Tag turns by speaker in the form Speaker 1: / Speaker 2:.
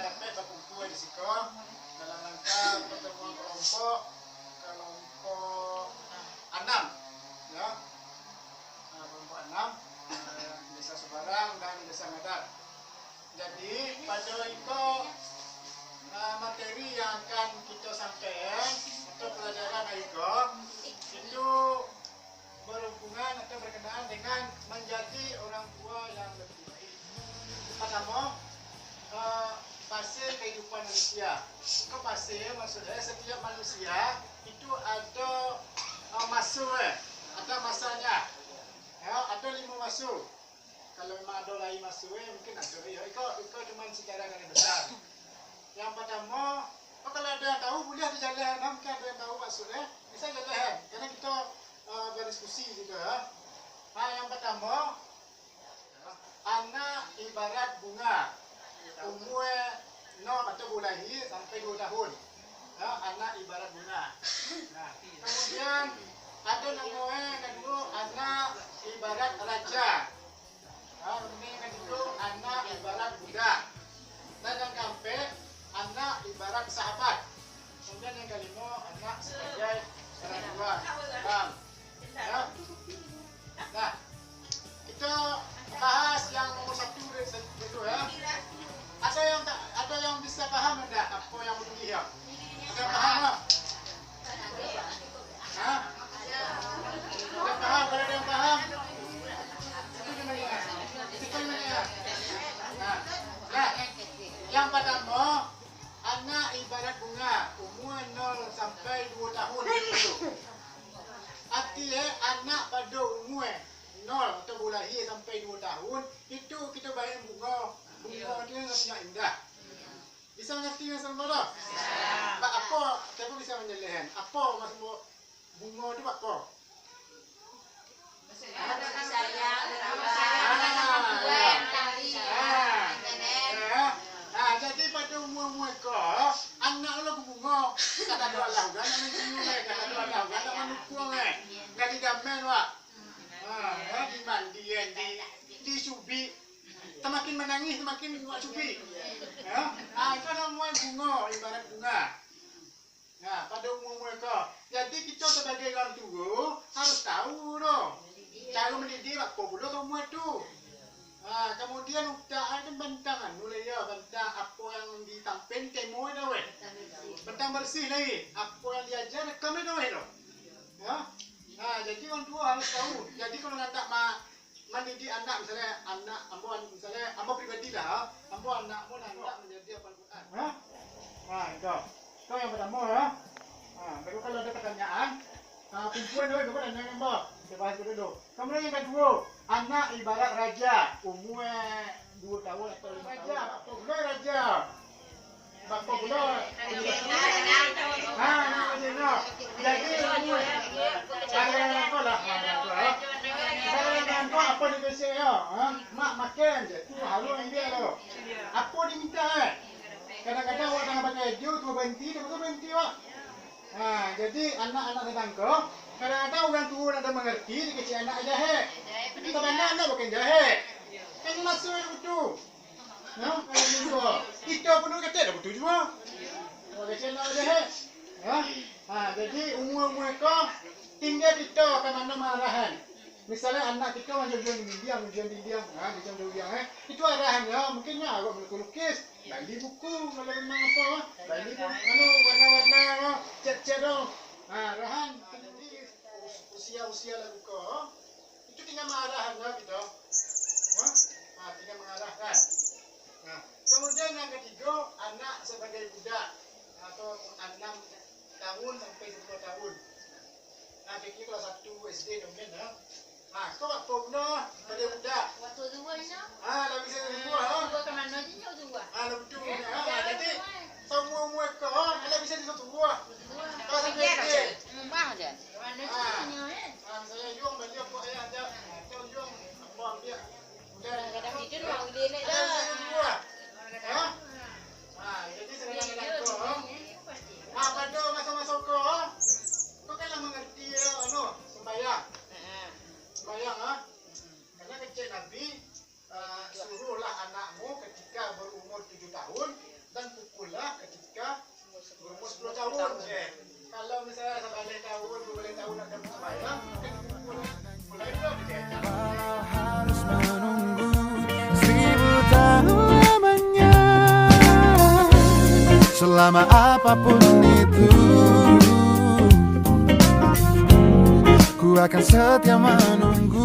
Speaker 1: dapat berkumpul di sini dalam rangka pertemuan kelompok 6 ya, kelompok 6 Desa Sebarang dan Desa Ngadat. Jadi pada itu materi yang akan kita sampaikan untuk pelajaran Aigo itu berhubungan atau berkenaan dengan menjadi orang tua yang lebih baik. Pertama, fase kehidupan manusia. Ke fase maksudnya setiap manusia itu ada masa ada masanya. Ya, ada 5 masa. Kalau memang ada lain masa mungkin ada ya. Ikut cuma secara garis besar. Yang pertama, kalau ada yang tahu boleh dijalan, mungkin ada yang tahu maksudnya bisa jalan. Karena kita berdiskusi juga. Yang pertama, anak ibarat bunga. Umur 0 atau lahir sampai 2 tahun. Ya, anak ibarat bunga. Nah, kemudian ada namanya kedua anak ibarat raja. Ini kedua anak ibarat budak. Dan yang keempat anak ibarat sahabat. Kemudian yang kelima anak sebagai orang tua. Ya. Nah, kita bahas yang nomor 1 dulu ya. Ada yang bisa paham enggak apa yang begini ya? Ada paham tak? Hah? Ada paham? Kalau ada yang paham? Itu gimana ya? Nah, yang pertama anak ibarat bunga, umur 0 sampai 2 tahun itu. Artinya anak pada umur 0 atau lahir sampai 2 tahun itu kita bayang bunga dia rasanya indah. Bisa mengerti maksud apa? Bisa. Apa? Siapa bisa menjelaskan? Apa maksud bunga itu apa? Jadi pada umur kau anak lo bunga kata doa lah kan kata doa lah kan tak menukung nggak digamen wak dimandian disubi semakin menangis semakin buat subi ya itu namanya bunga ibarat bunga. Nah pada umur mereka jadi kita sebagai orang tua harus tahu loh cara mendidik apa pula kamu itu. Kemudian udah ada bentangan mulai ya bentang apa yang ditampil temo itu bentang bersih lagi apa yang diajar kami itu ya. Jadi orang tua harus tahu. Jadi kalau nak mendidik anak misalnya anak misalnya ambo pribadi lah ambo anakmu nak menjadi apa Al-Quran itu yang pertama ya. Baru kalau ada pertanyaan kumpulan dulu kita tanya ambo kita bahas dulu. Kemudian yang kedua anak ibarat raja umur 2 tahun atau 5 tahun apa pula raja apa pula jadi umur kalau lah apa di biasa ya? Mak makan je. Tu halu yang dia lo. Apa diminta kadang-kadang orang tengah pakai dia tu berhenti, dia betul berhenti wak. Jadi anak-anak tetangga kadang-kadang orang tua nak mengerti dia kecil anak jahat. Tapi kadang-kadang anak bukan jahat. Kan masuk itu betul. Ya, kalau kita pun kata dah betul juga. Kalau kecil anak jahat. Jadi umur mereka tinggal kita ke mana arahan. Misalnya anak kita macam diam, itu arahannya mungkinnya agak melukis, bagi buku kalau memang apa, bagi warna-warna, cat dong. Arahan tinggi usia lagu kau, itu tinggal mengarahannya kita, tinggal mengarahkan. Kemudian yang ketiga anak sebagai budak atau 6 tahun sampai 10 tahun. Kira kelas 1 SD mungkin ya. Kau apa pula pada budak?
Speaker 2: Waktu dua ni.
Speaker 1: Dah bisa dua.
Speaker 2: Dua ke mana je jauh dua.
Speaker 1: Betul. Jadi semua mereka dah bisa di satu buah. Kau sampai SD.
Speaker 2: Mah dia. Mana tu punya
Speaker 1: Saya juang beli apa ayah aja. Kau juang apa ambil.
Speaker 2: kadang tidur mau gede ni dah.
Speaker 1: Jadi sekarang kau. Pada masa-masa kau kan mengerti sembahyang. Sembahyang karena kecil Nabi suruhlah anakmu ketika berumur 7 tahun
Speaker 3: selama apapun itu. Ku akan setia menunggu.